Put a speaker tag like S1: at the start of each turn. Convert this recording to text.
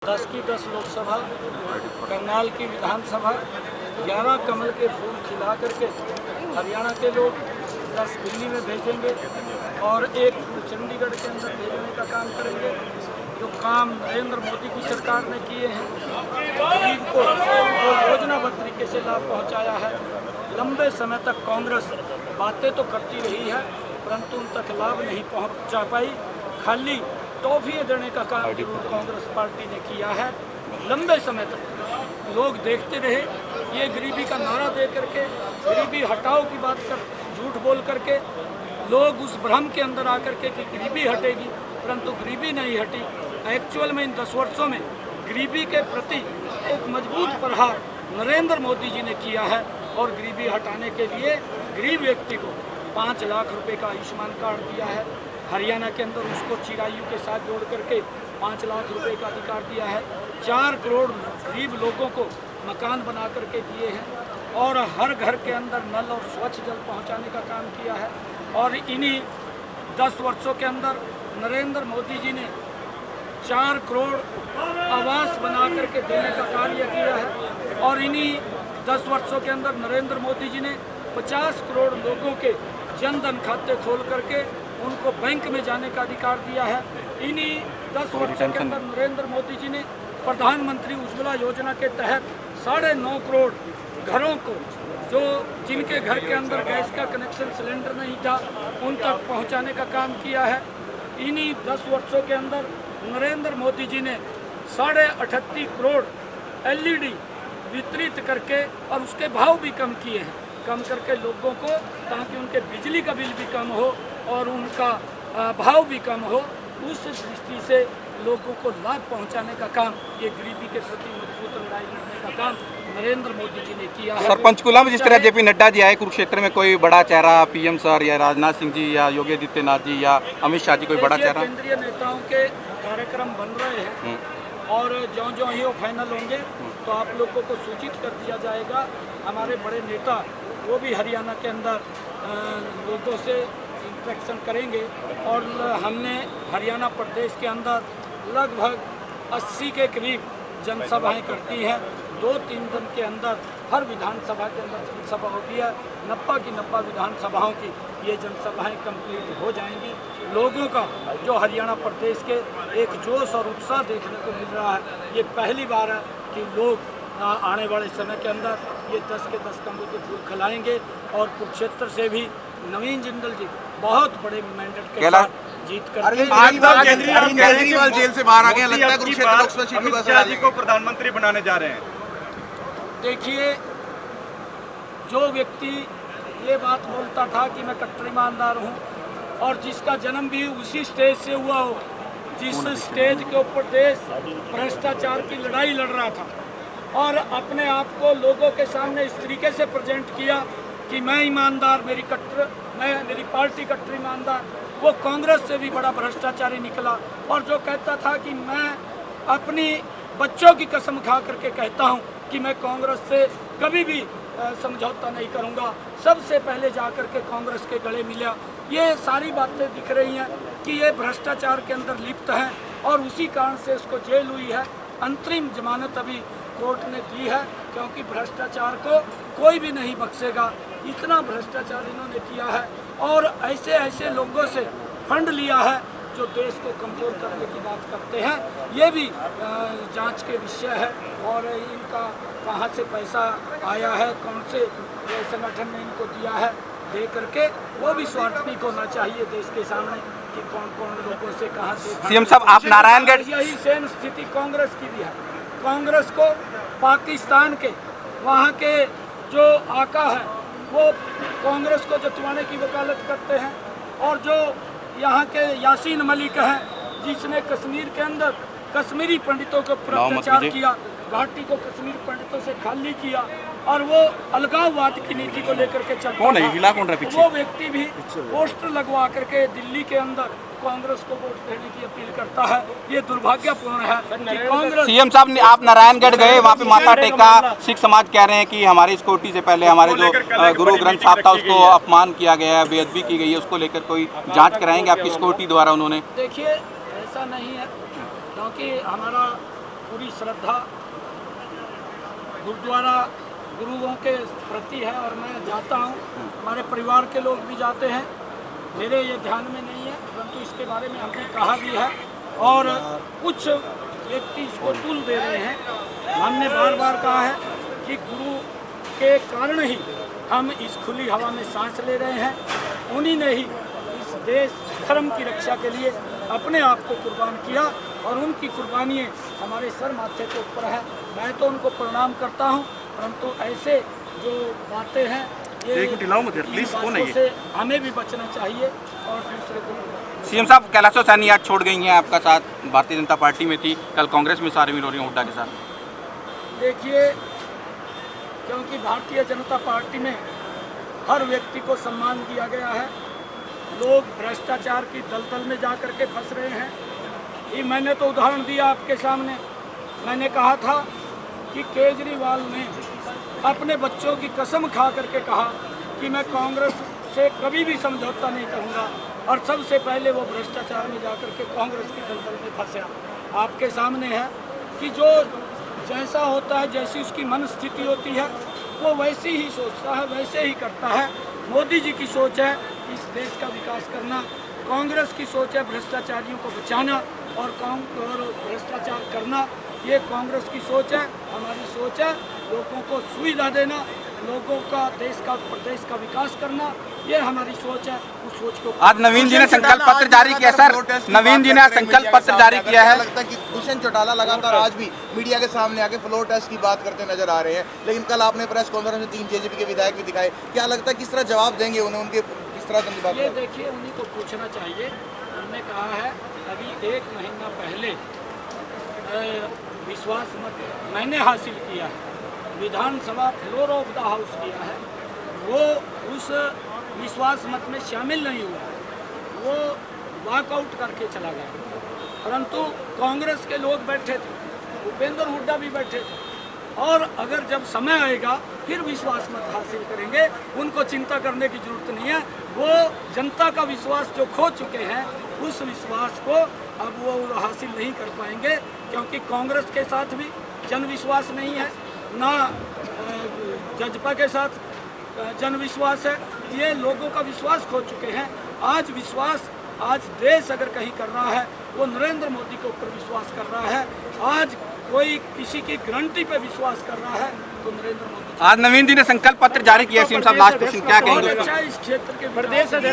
S1: 10 की 10 लोकसभा, करनाल की विधानसभा, 11 कमल के फूल खिला करके हरियाणा के लोग 10 दिल्ली में भेजेंगे और एक फूल चंडीगढ़ के अंदर भेजने का काम करेंगे। जो काम नरेंद्र मोदी की सरकार ने किए हैं, गरीब को वो योजनाबद्ध तरीके से लाभ पहुंचाया है। लंबे समय तक कांग्रेस बातें तो करती रही है परंतु उन तक लाभ नहीं पहुंचा पाई। खाली टॉफियाँ देने का काम जरूर कांग्रेस पार्टी ने किया है। लंबे समय तक लोग देखते रहे, ये गरीबी का नारा दे करके गरीबी हटाओ की बात कर झूठ बोल करके लोग उस भ्रम के अंदर आकर के कि गरीबी हटेगी, परंतु गरीबी नहीं हटी। एक्चुअल में इन 10 वर्षों में गरीबी के प्रति एक मजबूत प्रहार नरेंद्र मोदी जी ने किया है और गरीबी हटाने के लिए गरीब व्यक्ति को 5 लाख रुपए का आयुष्मान कार्ड दिया है। हरियाणा के अंदर उसको चिरायु के साथ जोड़ करके 5 लाख रुपए का अधिकार दिया है। 4 करोड़ गरीब लोगों को मकान बना करके दिए हैं और हर घर के अंदर नल और स्वच्छ जल पहुंचाने का काम किया है। और इन्हीं 10 वर्षों के अंदर नरेंद्र मोदी जी ने 4 करोड़ आवास बना करके देने का कार्य किया है। और इन्हीं 10 वर्षों के अंदर नरेंद्र मोदी जी ने 50 करोड़ लोगों के जनधन खाते खोल करके उनको बैंक में जाने का अधिकार दिया है। इन्हीं 10 वर्षों के अंदर नरेंद्र मोदी जी ने प्रधानमंत्री उज्ज्वला योजना के तहत 9.5 करोड़ घरों को जो जिनके घर के अंदर गैस का कनेक्शन सिलेंडर नहीं था उन तक पहुंचाने का काम किया है। इन्हीं 10 वर्षों के अंदर नरेंद्र मोदी जी ने 38.5 करोड़ LED वितरित करके और उसके भाव भी कम किए हैं, कम करके लोगों को, ताकि उनके बिजली का बिल भी कम हो और उनका भाव भी कम हो। उस दृष्टि से लोगों को लाभ पहुंचाने का काम, ये गरीबी के प्रति मजबूत लड़ाई लड़ने का काम नरेंद्र मोदी जी ने किया है।
S2: सर, पंचकुला में जिस तरह JP नड्डा जी आए, कुरुक्षेत्र में कोई बड़ा चेहरा PM सर या राजनाथ सिंह जी या योगी आदित्यनाथ जी या अमित शाह जी, कोई बड़ा चेहरा?
S1: केंद्रीय नेताओं के कार्यक्रम बन रहे हैं और ज्यों-ज्यों ही वो फाइनल होंगे तो आप लोगों को सूचित कर दिया जाएगा। हमारे बड़े नेता वो भी हरियाणा के अंदर लोगों से इंटरेक्शन करेंगे और हमने हरियाणा प्रदेश के अंदर लगभग 80 के करीब जनसभाएं करती हैं। 2-3 दिन के अंदर हर विधानसभा के अंदर जनसभा होती है। 90 की 90 विधानसभाओं की ये जनसभाएं कंप्लीट हो जाएंगी। लोगों का जो हरियाणा प्रदेश के एक जोश और उत्साह देखने को मिल रहा है, ये पहली बार है कि लोग आने वाले समय के अंदर ये 10 के 10 कमल के फूल खिलाएंगे। और कुरुक्षेत्र से भी नवीन जिंदल जी बहुत बड़े मैंडेट के साथ जीत कर
S3: केजरीवाल जेल से बाहर आ गए, लगता है कुरुक्षेत्र लोकसभा सीट में अमित शाह जी को प्रधानमंत्री बनाने जा रहे हैं।
S1: देखिए, जो व्यक्ति ये बात बोलता था कि मैं कट्टर ईमानदार हूँ और जिसका जन्म भी उसी स्टेज से हुआ हो जिस स्टेज के ऊपर देश भ्रष्टाचार की लड़ाई लड़ रहा था और अपने आप को लोगों के सामने इस तरीके से प्रेजेंट किया कि मैं ईमानदार, मेरी पार्टी कट्टर ईमानदार, वो कांग्रेस से भी बड़ा भ्रष्टाचारी निकला। और जो कहता था कि मैं अपनी बच्चों की कसम खा करके कहता हूँ कि मैं कांग्रेस से कभी भी समझौता नहीं करूँगा, सबसे पहले जा कर के कांग्रेस के गले मिला। ये सारी बातें दिख रही हैं कि ये भ्रष्टाचार के अंदर लिप्त हैं और उसी कारण से इसको जेल हुई है। अंतरिम जमानत अभी कोर्ट ने दी है क्योंकि भ्रष्टाचार को कोई भी नहीं बख्शेगा। इतना भ्रष्टाचार इन्होंने किया है और ऐसे ऐसे लोगों से फंड लिया है जो देश को कमज़ोर करने की बात करते हैं। ये भी जांच के विषय है और इनका कहाँ से पैसा आया है, कौन से संगठन ने इनको दिया है, दे करके वो भी स्वार्थनिक होना चाहिए देश के सामने कि कौन कौन लोगों से कहाँ से।
S2: CM साहब, आप नारायणगढ़,
S1: यही सेम स्थिति कांग्रेस की भी है। कांग्रेस को पाकिस्तान के वहाँ के जो आका है वो कांग्रेस को जतवाने की वकालत करते हैं और जो यहाँ के यासीन मलिक हैं जिसने कश्मीर के अंदर कश्मीरी पंडितों को अत्याचार किया, घाटी को कश्मीर पंडितों से खाली किया और वो अलगाववाद की नीति को लेकर के चलता था। वो व्यक्ति भी पोस्टर लगवा करके दिल्ली के अंदर कांग्रेस को वोट देने की अपील करता है। ये दुर्भाग्यपूर्ण है कि कांग्रेस।
S2: CM साहब, आप नारायणगढ़ गए, वहाँ पे माथा टेका, सिख समाज कह रहे हैं कि हमारी सिक्योरिटी से पहले हमारे जो गुरु ग्रंथ साहब था उसको अपमान किया गया है, बेअदबी की गई है, उसको लेकर कोई जांच कराएंगे आपकी सिक्योरिटी द्वारा? उन्होंने
S1: देखिए, ऐसा नहीं है क्योंकि हमारा पूरी श्रद्धा गुरुद्वारा गुरुओं के प्रति है और मैं जाता हूँ, हमारे परिवार के लोग भी जाते हैं। मेरे ये ध्यान में नहीं है, परंतु इसके बारे में हमने कहा भी है और कुछ व्यक्ति इसको तुल दे रहे हैं। हमने बार बार कहा है कि गुरु के कारण ही हम इस खुली हवा में सांस ले रहे हैं। उन्हीं ने ही इस देश धर्म की रक्षा के लिए अपने आप को कुर्बान किया और उनकी कुर्बानियाँ हमारे सर माथे के ऊपर है। मैं तो उनको प्रणाम करता हूँ, परंतु ऐसे जो बातें हैं ये से हमें भी बचना चाहिए और दूसरे को।
S2: सीएम साहब, कैलाशो सैनी आज छोड़ गई हैं आपका साथ, भारतीय जनता पार्टी में थी, कल कांग्रेस में शामिल हो रही हैं हुड्डा के साथ।
S1: देखिए, क्योंकि भारतीय जनता पार्टी में हर व्यक्ति को सम्मान दिया गया है, लोग भ्रष्टाचार की दलदल में जा कर के फंस रहे हैं। ये मैंने तो उदाहरण दिया आपके सामने। मैंने कहा था कि केजरीवाल ने अपने बच्चों की कसम खा करके कहा कि मैं कांग्रेस से कभी भी समझौता नहीं करूंगा और सबसे पहले वो भ्रष्टाचार में जा कर के कांग्रेस की दलदल में फंसा। आपके सामने है कि जो जैसा होता है, जैसी उसकी मन स्थिति होती है, वो वैसी ही सोचता है, वैसे ही करता है। मोदी जी की सोच है इस देश का विकास करना, कांग्रेस की सोच है भ्रष्टाचारियों को बचाना और भ्रष्टाचार करना। ये कांग्रेस की सोच है। हमारी सोच है लोगों को सुविधा देना, लोगों का प्रदेश का विकास करना, ये हमारी सोच है। उस सोच को
S2: आज नवीन जी ने संकल्प पत्र जारी किया। सर, नवीन जी ने संकल्प पत्र जारी किया है।
S3: लगता है कि दुष्यंत चौटाला लगातार आज भी मीडिया के सामने आके फ्लोर टेस्ट की बात करते नजर आ रहे हैं, लेकिन कल आपने प्रेस कॉन्फ्रेंस में 3 जेजेपी के विधायक भी दिखाए। क्या लगता है किस तरह जवाब देंगे उन्हें, उनके किस तरह से बात?
S1: ये देखिए, उन्हीं को पूछना चाहिए। हमने कहा है अभी 1 महीना पहले विश्वास मत मैंने हासिल किया है, विधानसभा फ्लोर ऑफ द हाउस किया है, वो उस विश्वास मत में शामिल नहीं हुआ, वो वॉकआउट करके चला गया। परंतु कांग्रेस के लोग बैठे थे, भूपेंद्र हुड्डा भी बैठे थे, और अगर जब समय आएगा फिर विश्वास मत हासिल करेंगे। उनको चिंता करने की जरूरत नहीं है। वो जनता का विश्वास जो खो चुके हैं, उस विश्वास को अब वो हासिल नहीं कर पाएंगे, क्योंकि कांग्रेस के साथ भी जन विश्वास नहीं है, ना जजपा के साथ जन विश्वास है। ये लोगों का विश्वास खो चुके हैं। आज देश अगर कहीं कर रहा है वो नरेंद्र मोदी के ऊपर विश्वास कर रहा है। आज कोई किसी की गारंटी पे विश्वास कर रहा है तो नरेंद्र मोदी।
S2: आज नवीन जी ने संकल्प पत्र जारी किया। सीएम साहब, लास्ट क्वेश्चन क्या कहेंगे?
S1: अच्छा, इस क्षेत्र के